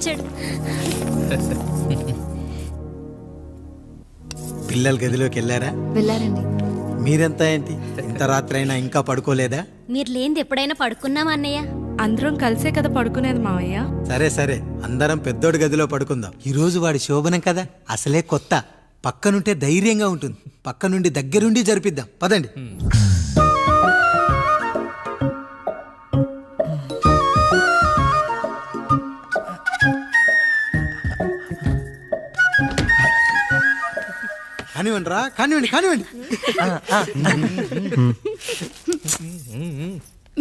వచ్చాడు. పిల్లల గదిలోకి వెళ్ళారా? వెళ్ళారండి. మీరెంత ఏంటి ఇంత రాత్రి అయినా ఇంకా పడుకోలేదా? మీరు లేనిది ఎప్పుడైనా పడుకున్నామా అన్నయ్య? అందరం కలిసే కదా పడుకునేది మావయ్య. సరే సరే, అందరం పెద్దోడి గదిలో పడుకుందాం. ఈ రోజు వాడి శోభనం కదా, అసలే కొత్త. పక్కనుంటే ధైర్యంగా ఉంటుంది. పక్క నుండి దగ్గరుండి జరిపిద్దాం. పదండి. కానివ్వండి రా, కానివ్వండి కానివ్వండి.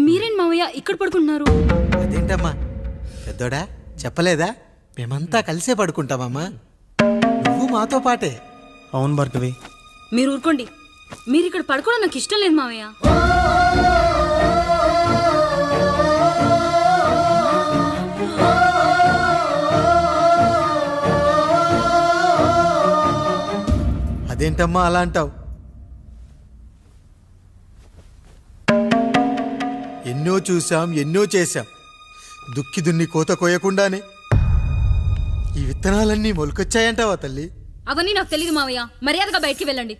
మీరేంటి మావయ్య ఇక్కడ పడుకుంటున్నారు? అదేంటమ్మా పెద్దోడా, చెప్పలేదా? మేమంతా కలిసే పడుకుంటామమ్మా. నువ్వు మాతో పాటే. అవును భార్గవి. మీరు ఊరుకోండి. మీరు ఇక్కడ పడుకోవడం నాకు ఇష్టం లేదు మావయ్య. అదేంటమ్మా అలా అంటావు? ఎన్నో చూసాం, ఎన్నో చేశాం. దుక్కి దున్ని కోత కోయకుండానే ఈ విత్తనాలన్నీ మొలకొచ్చాయంటావా తల్లి? అవన్నీ నాకు తెలియదు మావయ్య. మర్యాదగా బయటికి వెళ్ళండి.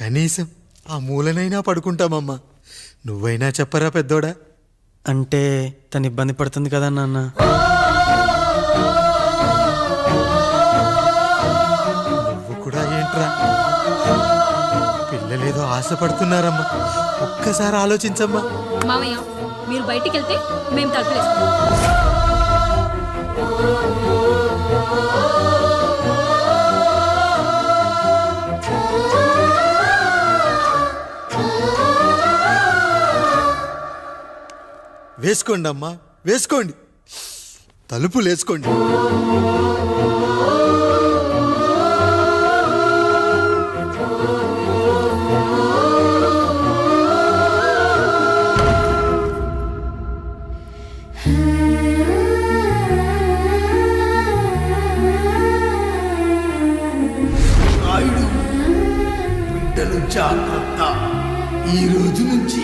కనీసం ఆ మూలనైనా పడుకుంటామమ్మా. నువ్వైనా చెప్పరా పెద్దోడా? అంటే తను ఇబ్బంది పడుతుంది కదా నాన్న. నువ్వు కూడా ఏంట్రా? పిల్లలేదో ఆశపడుతున్నారమ్మా. ఒక్కసారి ఆలోచించమ్మా. మావయ్య మీరు బయటికి వెళ్తే మేము తలుపులేస్తాం. వేసుకోండి అమ్మా, వేసుకోండి. తలుపులు వేసుకోండి. బిడ్డలు జాగ్రత్త. ఈ రోజు నుంచి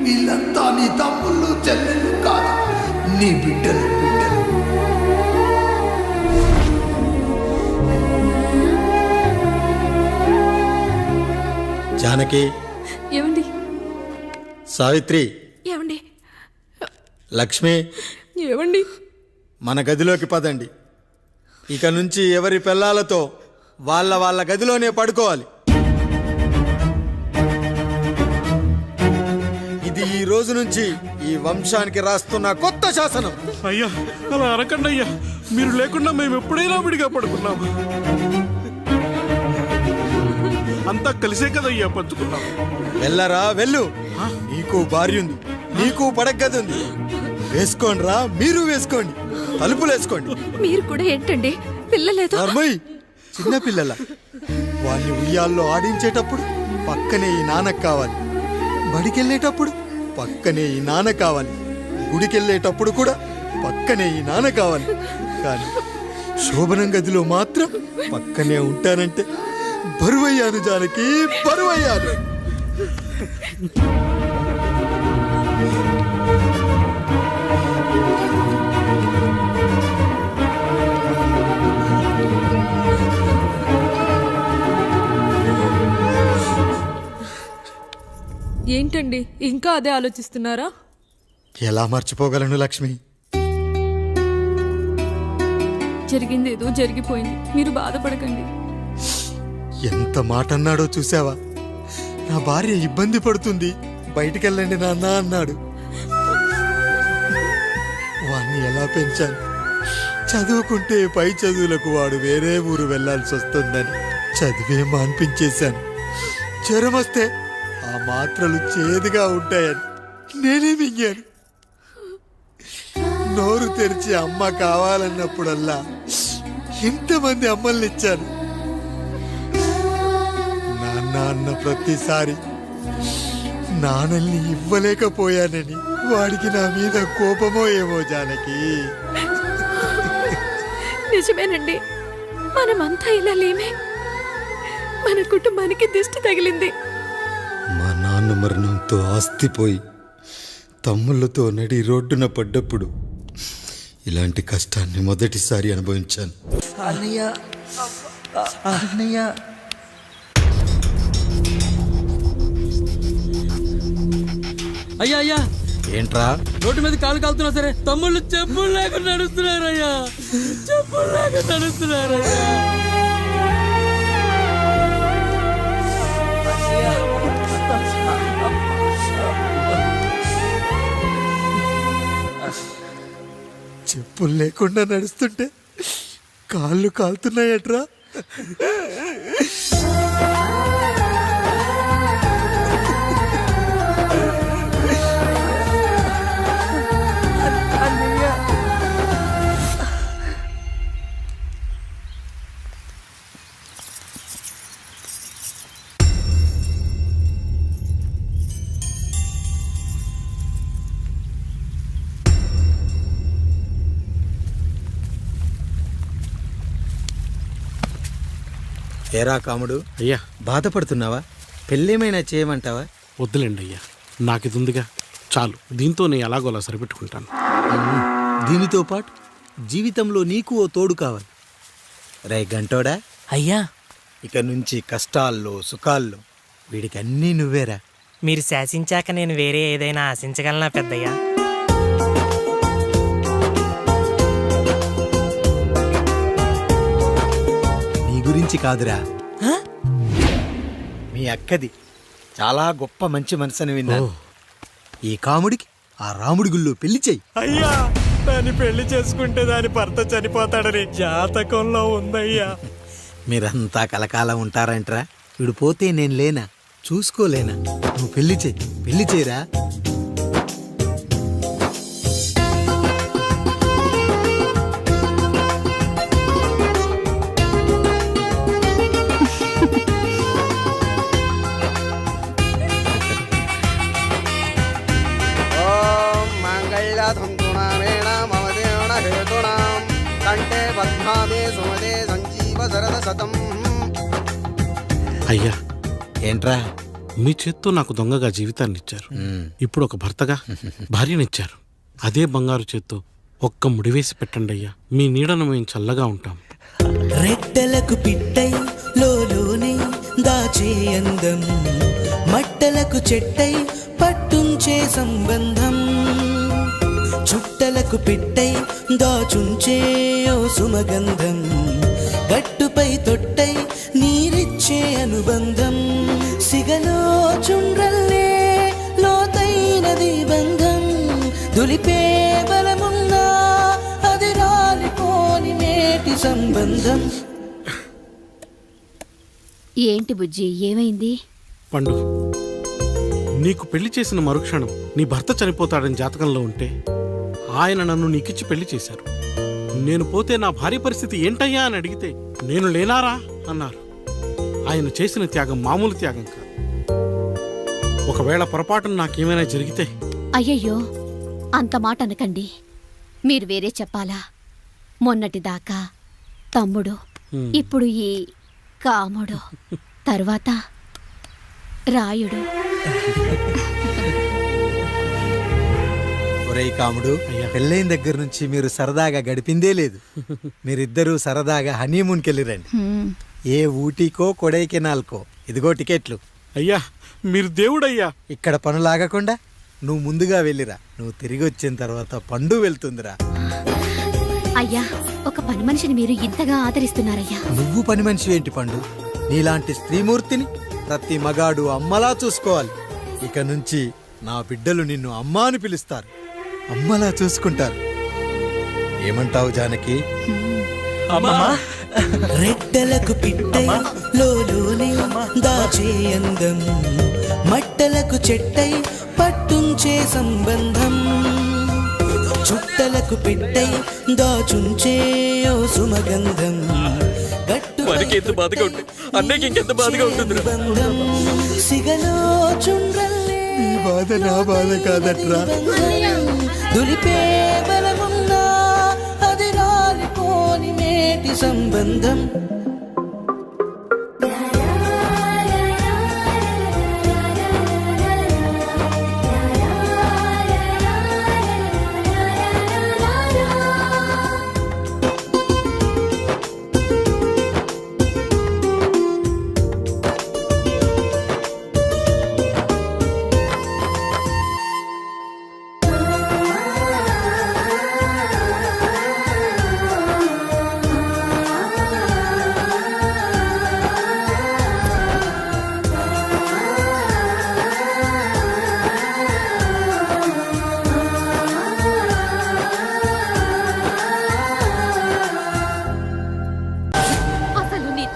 వీళ్ళంతా నీ తమ్ముళ్ళు చెల్లెళ్ళు కాదు, నీ బిడ్డలు. జానకి, ఏమండి? సావిత్రి, ఏమండి? లక్ష్మి, ఏమండి? మన గదిలోకి పదండి. ఇక నుంచి ఎవరి పిల్లలతో వాళ్ళ గదిలోనే పడుకోవాలి. ఇది ఈ రోజు నుంచి ఈ వంశానికి రాస్తున్న కొత్త శాసనం. అయ్యా అలా అరకండి అయ్యా. మీరు లేకుండా మేము ఎప్పుడైనా విడిగా పడుకున్నాము. అంతా కలిసే కదయ్యా పంచుకున్నాము. వెళ్ళరా వెళ్ళు. నీకు భార్య ఉంది, నీకు పడగది ఉంది. వేసుకోండి రా, మీరు వేసుకోండి. తలుపులు వేసుకోండి. మీరు కూడా ఏంటండి పిల్లలేదు? నర్మయ్, చిన్న పిల్లల వాళ్ళని ఉయ్యాల్లో ఆడించేటప్పుడు పక్కనే ఈ నాన్న కావాలి. బడికెళ్ళేటప్పుడు పక్కనే ఈ నాన్న కావాలి. గుడికెళ్ళేటప్పుడు కూడా పక్కనే ఈ నాన్న కావాలి. కానీ శోభనం గదిలో మాత్రం పక్కనే ఉంటానంటే బరువయ్యాను జానకి, బరువయ్యాను. ఏంటండి ఇంకా అదే ఆలోచిస్తున్నారా? ఎలా మర్చిపోగలను లక్ష్మి? జరిగింది ఏదో జరిగిపోయింది. మీరు బాధపడకండి. ఎంత మాట అన్నాడో చూసావా? నా భార్య ఇబ్బంది పడుతుంది, బయటికెళ్ళండి నాన్న అన్నాడు. వాణ్ణి ఎలా పెంచాను? చదువుకుంటే పై చదువులకు వాడు వేరే ఊరు వెళ్లాల్సి వస్తుందని చదివే మాన్పించేశాను. జ్వరం వస్తే ఆ మాత్రలు చేదుగా ఉంటాయని నేనే మింగాను. నోరు తెరిచి అమ్మ కావాలన్నప్పుడల్లా ఎంతమంది అమ్మల్ని ఇచ్చాను. నాన్న అన్న ప్రతిసారి నాన్నల్ని ఇవ్వలేకపోయానని వాడికి నా మీద కోపమో ఏమో జానకి. నిజమేనండి, మనమంతా ఇలా లేమే. మన కుటుంబానికి దిష్టి తగిలింది. మా నాన్న నాన్న మరణంతో ఆస్తిపోయి తమ్ముళ్ళతో నడి రోడ్డున పడ్డప్పుడు ఇలాంటి కష్టాన్ని మొదటిసారి అనుభవించాను. అన్నయ్య అన్నయ్య అయ్యా అయ్యా ఏంట్రా? రోడ్డు మీద కాలు కాలుతున్నా సరే తమ్ముళ్ళు చెప్పులు లేకుండా నడుస్తున్నారయ్యా, చెప్పులు లేకుండా నడుస్తున్నారయ్యా. చెప్పులు లేకుండా నడుస్తుంటే కాళ్ళు కాలుతున్నాయట్రా. ఏరా కాముడు, అయ్యా బాధపడుతున్నావా? పెళ్ళేమైనా చేయమంటావా? వద్దులేండి అయ్యా, నాకు ఇది ఉందిగా చాలు, దీంతో నేను ఎలాగోలా సరిపెట్టుకుంటాను. దీనితో పాటు జీవితంలో నీకు ఓ తోడు కావాలి. రే గంటోడా, అయ్యా ఇక నుంచి కష్టాల్లో సుఖాల్లో వీడికి అన్నీ నువ్వేరా. మీరు శాసించాక నేను వేరే ఏదైనా ఆశించగలనా పెద్దయ్యా? నీ గురించి కాదురా, మీ అక్కది చాలా గొప్ప మంచి మనసుని విన్నాను. ఈ కాముడికి ఆ రాముడి గుళ్ళో పెళ్లి చెయ్యి. అయ్యా, దాన్ని పెళ్లి చేసుకుంటే దాని భర్త చనిపోతాడని జాతకంలో ఉందయ్యా. మీరంతా కలకాలం ఉంటారంటరా? వీడు పోతే నేను లేనా, చూసుకోలేనా? నువ్వు పెళ్లి చెయ్యి, పెళ్లి చేయరా. అయ్యా ఏంట్రా? మీ చేత్తో నాకు దొంగగా జీవితాన్ని ఇచ్చారు, ఇప్పుడు ఒక భర్తగా భార్యనిచ్చారు. అదే బంగారు చేత్తో ఒక్క ముడివేసి పెట్టండి అయ్యా, మీ నీడను మేము చల్లగా ఉంటాం. రెట్టలకు పిట్టై లోలోనే దాచే అందం, మట్టలకు చెట్టై పట్టుంచే సంబంధం, చుట్టలకు పెట్టై దాచుంచే ఓ సుమగంధం, గట్టుపై తొట్టై నీరిచ్చే అనుబంధం, సిగలో చుండ్రల్లే లోతైనది బంధం, దులిపే బలమున్నా అది రాలిపోని నేటి సంబంధం. ఏంటి బుజ్జి, ఏమైంది? పండు, నీకు పెళ్లి చేసిన మరుక్షణం నీ భర్త చనిపోతాడని జాతకంలో ఉంటే ఆయన నన్ను నీకిచ్చి పెళ్లి చేశారు. నేను పోతే నా భార్య పరిస్థితి ఏంటయ్యా అని అడిగితే నేను లేనారా అన్నారు. ఆయన చేసిన త్యాగం మామూలు త్యాగం కాదు. ఒకవేళ పొరపాటున నాకేమైనా జరిగితే? అయ్యయ్యో, అంత మాట అనకండి. మీరు వేరే చెప్పాలా? మొన్నటిదాకా తమ్ముడు, ఇప్పుడు ఈ కాముడు, తర్వాత రాయుడు. ఒరేయ్ కాముడు, పెళ్ళైన దగ్గర నుంచి మీరు సరదాగా గడిపిందే లేదు. మీరిద్దరూ సరదాగా హనీమూన్కి వెళ్ళిరండి. ఏ ఊటీకో కొడైకెనాల్కో. ఇదిగో టికెట్లు. అయ్యా, మీరు దేవుడయ్యా. ఇక్కడ పనులాగకుండా నువ్వు ముందుగా వెళ్ళిరా. నువ్వు తిరిగి వచ్చిన తర్వాత పండు వెళ్తుందిరా. అయ్యా, ఒక పని మనిషిని మీరు ఇంతగా ఆదరిస్తున్నారయ్యా. నువ్వు పని మనిషి ఏంటి పండు? నీలాంటి స్త్రీమూర్తిని ప్రతి మగాడు అమ్మలా చూసుకోవాలి. ఇక నుంచి నా బిడ్డలు నిన్ను అమ్మా అని పిలుస్తారు, అమ్మలా చూసుకుంటారు. ఏమంటావు జానకి? రెట్టలకు పిట్టై లోలోనే దాచే అందం, మట్టలకు చెట్టై పట్టుంచే సంబంధం, చుట్టలకు పెట్టై దాచుంచే ఓ సుమగంధం, మనకి ఎంత బాధగా ఉంటుంది, అన్నయ్యకి ఇంకెంత బాధగా ఉంటుంది. బంధం, సిగలో చుండ్రల్లే ఈ బాధ నా బాధ కాదట్రా. దులిపే బలమున్నా అది రాలిపోని నేటి సంబంధం.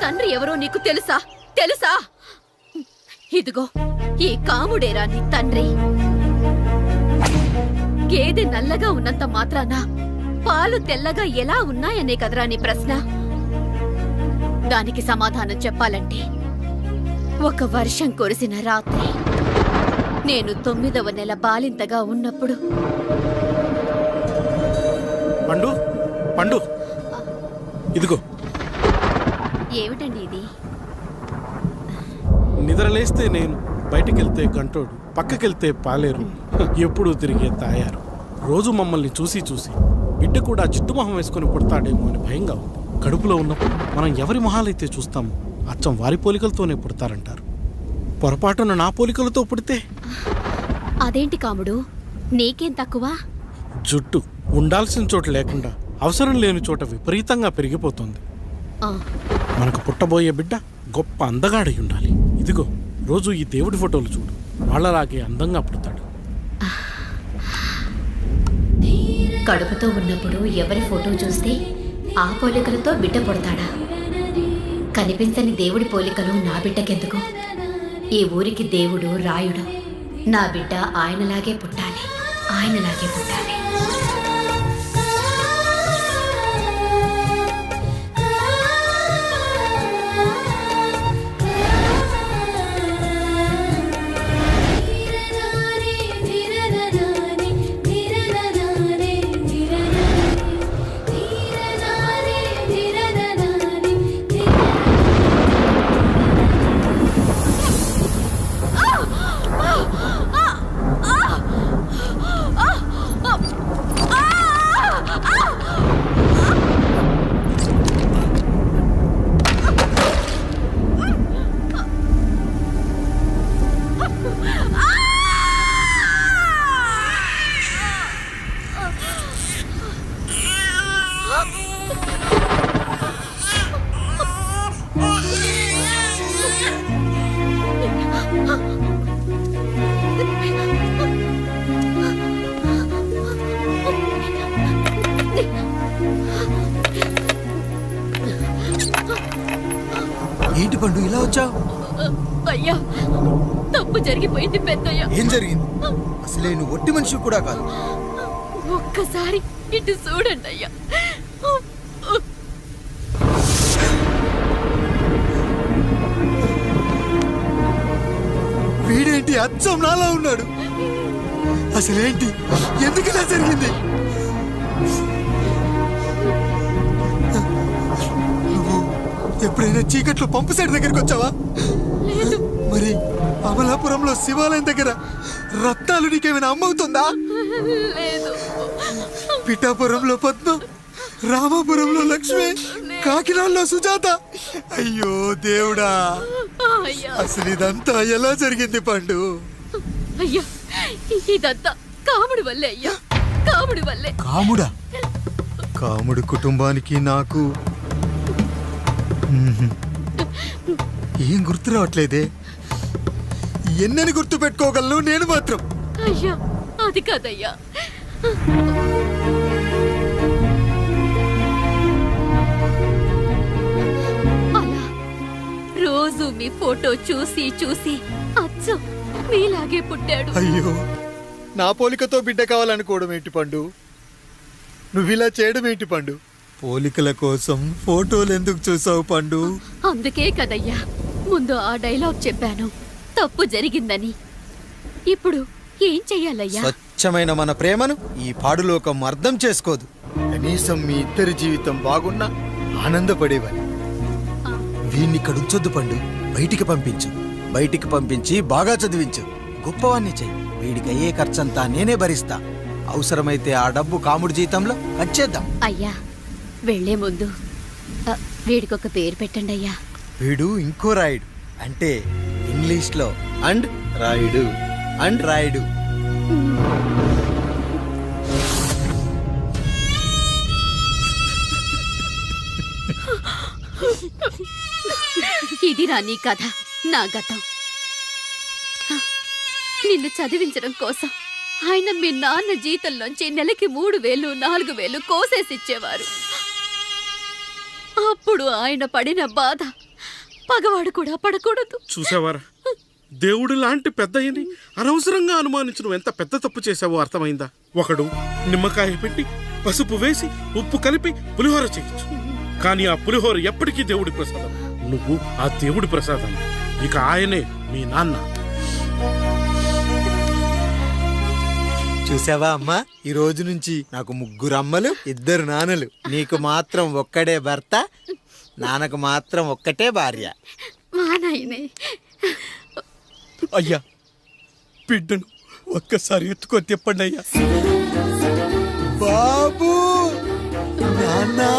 తండ్రి ఎవరో నీకు తెలుసా? తెలుసా? ఇదిగో ఈ కాముడేరా నీ తండ్రి. గేదె నల్లగా ఉన్నంత మాత్రాన పాలు తెల్లగా ఎలా ఉన్నాయనే కదరా నీ ప్రశ్న. దానికి సమాధానం చెప్పాలంటే ఒక వర్షం కురిసిన రాత్రి నేను 9వ నెల బాలింతగా ఉన్నప్పుడు. పండు పండు ఇదిగో. ఏమిటండి ఇది? నిద్రలేస్తే నేను, బయటికెళ్తే గంటోడు, పక్కకెళ్తే పాలేరు, ఎప్పుడూ తిరిగే తాయారు. రోజు మమ్మల్ని చూసి చూసి బిడ్డ కూడా చిట్టుమొహం వేసుకుని పుడతాడేమో అని భయంగా ఉంది. కడుపులో ఉన్నప్పుడు మనం ఎవరి మొహాలైతే చూస్తామో అచ్చం వారి పోలికలతోనే పుడతారంటారు. పొరపాటున నా పోలికలతో పుడితే? అదేంటి కాముడు, నీకేం తక్కువ? జుట్టు ఉండాల్సిన చోట లేకుండా అవసరం లేని చోట విపరీతంగా పెరిగిపోతుంది. ఆ, మనకు పుట్టబోయే బిడ్డ గొప్ప అందగాడై ఉండాలి. ఇదిగో రోజు ఈ దేవుడి ఫోటోలు చూడు, వాళ్ళలాగే అందంగా పుడతాడు. కడుపుతో ఉన్నప్పుడు ఎవరి ఫోటో చూస్తే ఆ పోలికలతో బిడ్డ పుడతాడా? కనిపించని దేవుడి పోలికలు నా బిడ్డకెందుకు? ఈ ఊరికి దేవుడు రాయుడు. నా బిడ్డ ఆయనలాగే పుట్టాలి, ఆయనలాగే పుట్టాలి. ఏంటి పండు ఇలా వచ్చావు? అయ్యా, తప్పు జరిగిపోయింది పెద్దయ్యా. ఏం జరిగింది? అసలే నువ్వు ఒట్టి మనిషి కూడా కాదు. ఒక్కసారి ఇటు చూడండి అయ్యా. వీడేంటి అచ్చం నాలా ఉన్నాడు? అసలేంటి, ఎందుకు ఇలా జరిగింది? నువ్వు ఎప్పుడైనా చీకట్లో పంపు సైడ్ దగ్గరికి వచ్చావా? మరి అమలాపురంలో శివాలయం దగ్గర రత్నాలు నీకేమైనా అమ్మవుతుందా? పిఠాపురంలో పద్మ, రామాపురంలో లక్ష్మి, కాకినాడలో సుజాత. అయ్యో దేవుడా, అసలు ఇదంతా ఎలా జరిగింది పండు? అయ్యా, ఇదంతా కాముడి వల్లే అయ్యా, కాముడి వల్లే. కాముడా? కాముడు కుటుంబానికి నాకు ఏం గుర్తు రావట్లేదే. ఎన్నని గుర్తు పెట్టుకోగలను నేను మాత్రం? అయ్యా, అది కాదయ్యా. అలా రోజు మీ ఫోటో చూసి చూసి అచ్చం మీలాగే పుట్టాడు. అయ్యో, నా పోలికతో బిడ్డ కావాలనుకోవడం ఏంటి పండు? నువ్విలా చేయడం ఏంటి పండు? పోలికల కోసం ఫోటోలు ఎందుకు చూసావు పండు? అందుకే కదయ్యా ముందు ఆ డైలాగ్ చెప్పాను, తప్పు జరిగిందని. ఇప్పుడు ఏం చెయ్యాలయ్యా? స్వచ్ఛమైన మన ప్రేమను ఈ పాడులోకం అర్థం చేసుకోదు. కనీసం మీ ఇద్దరి జీవితం బాగున్నా ఆనందపడేవాడి. వీణ్ణి ఇక్కడ ఉంచొద్దు పండు, బయటికి పంపించు. బయటికి పంపించి బాగా చదివించు, గొప్పవాణ్ణి చెయ్యి. వీడికి అయ్యే ఖర్చంతా నేనే భరిస్తా. అవసరమైతే ఆ డబ్బు కాముడి జీతంలో కట్ చేద్దాం. అయ్యా, వెళ్లే ముందు వీడికొక పేరు పెట్టండి అయ్యా. వీడు ఇంకో రాయుడు, అంటే ఇంగ్లీష్లో అండ్ రాయుడు, అండ్ రాయుడు. ఇదిరా నీ కథ, నా గతం. నిన్ను చదివించడం కోసం ఆయన మీ నాన్న జీతంలోంచి నెలకి 3,000, 4,000 కోసేసిచ్చేవారు. అప్పుడు ఆయన పడిన బాధ పగవాడు కూడా పడకూడదు. చూసావారా, దేవుడు లాంటి పెద్దయ్యని అనవసరంగా అనుమానించడం ఎంత పెద్ద తప్పు చేశావో అర్థమైందా? ఒకడు నిమ్మకాయ పెట్టి పసుపు వేసి ఉప్పు కలిపి పులిహోర చేయొచ్చు, కానీ ఆ పులిహోర ఎప్పటికీ దేవుడి ప్రసాదం. నువ్వు ఆ దేవుడి ప్రసాదం. ఇక ఆయనే మీ నాన్న. చూసావా అమ్మా, ఈ రోజు నుంచి నాకు 3 అమ్మలు 2 నాన్నలు. నీకు మాత్రం ఒక్కడే భర్త, నాన్నకు మాత్రం ఒక్కటే భార్య. మా నాయనే. అయ్యా, బిడ్డను ఒక్కసారి ఎత్తుకొని తిప్పండి అయ్యా. బాబు, నాన్నా,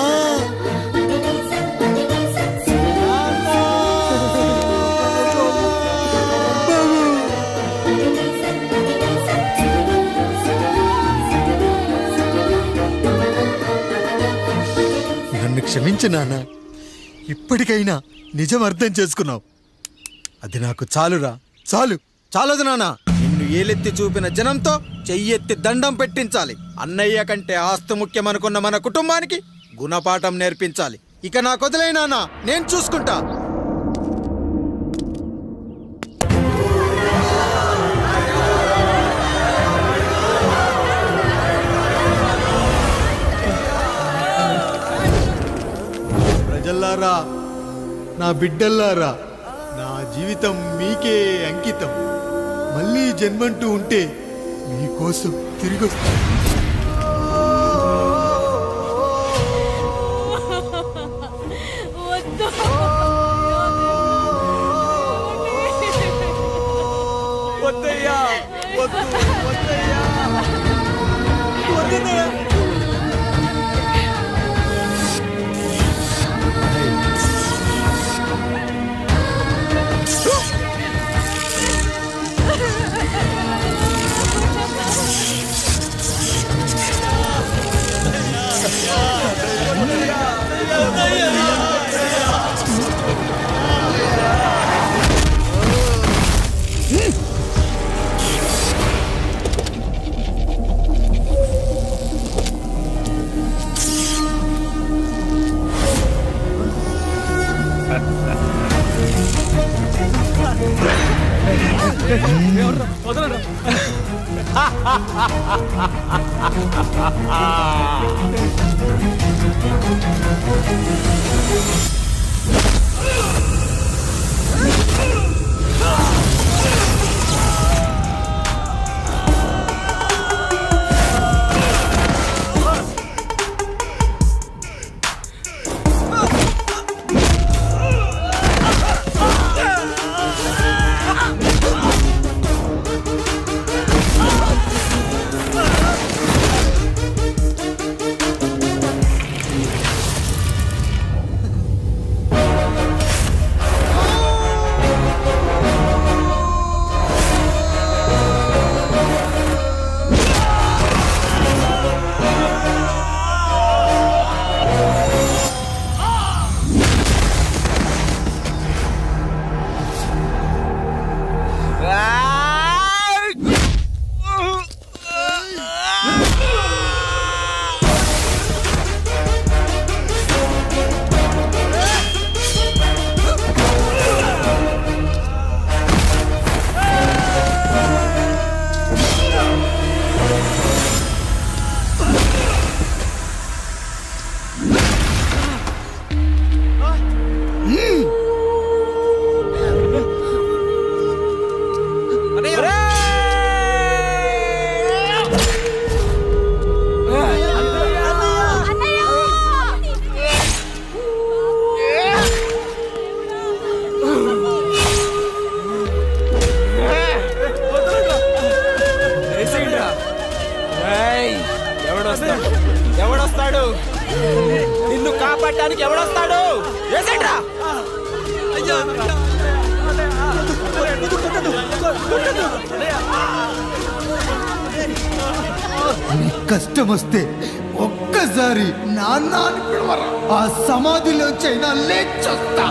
నన్ను క్షమించు నాన్న. ఇప్పటికైనా నిజం అర్థం చేసుకున్నావు. అది నాకు చాలురా, చాలు. చాలదు నాన్న, నిన్ను ఏలెత్తి చూపిన జనంతో చెయ్యెత్తి దండం పెట్టించాలి. అన్నయ్య కంటే ఆస్తి ముఖ్యమనుకున్న మన కుటుంబానికి గుణపాఠం నేర్పించాలి. ఇక నాకు వదిలే నాన్న, నేను చూసుకుంటా. ప్రజల్లారా, నా బిడ్డల్లారా, నా జీవితం మీకే అంకితం. మళ్ళీ జన్మంటూ ఉంటే మీకోసం తిరిగి వస్తాను. వద్దయ్యా, వద్దు, వద్దయ్యా, వద్దయ్యా. ఎవడొస్తాడు? నిన్ను కాపాడటానికి ఎవడొస్తాడు? ఏసేంట్రా? కష్టం వస్తే ఒక్కసారి నాన్న అని పిలవరా, ఆ సమాధిలోంచైనా లేచొస్తా.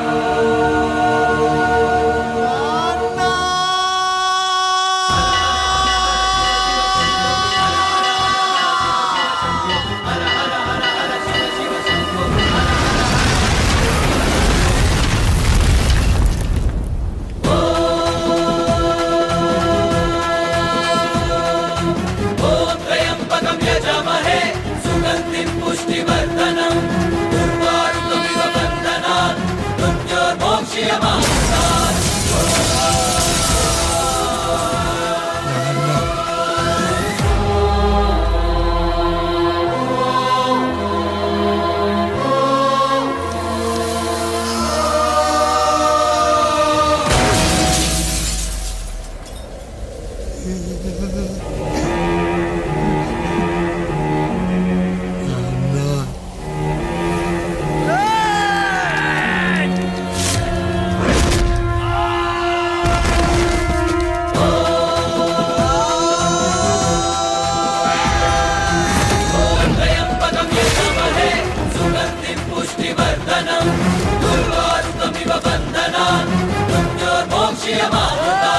పుష్టివర్ధనం దుర్వారుకమివ బంధనా మృత్యోర్మోక్షయమామృతా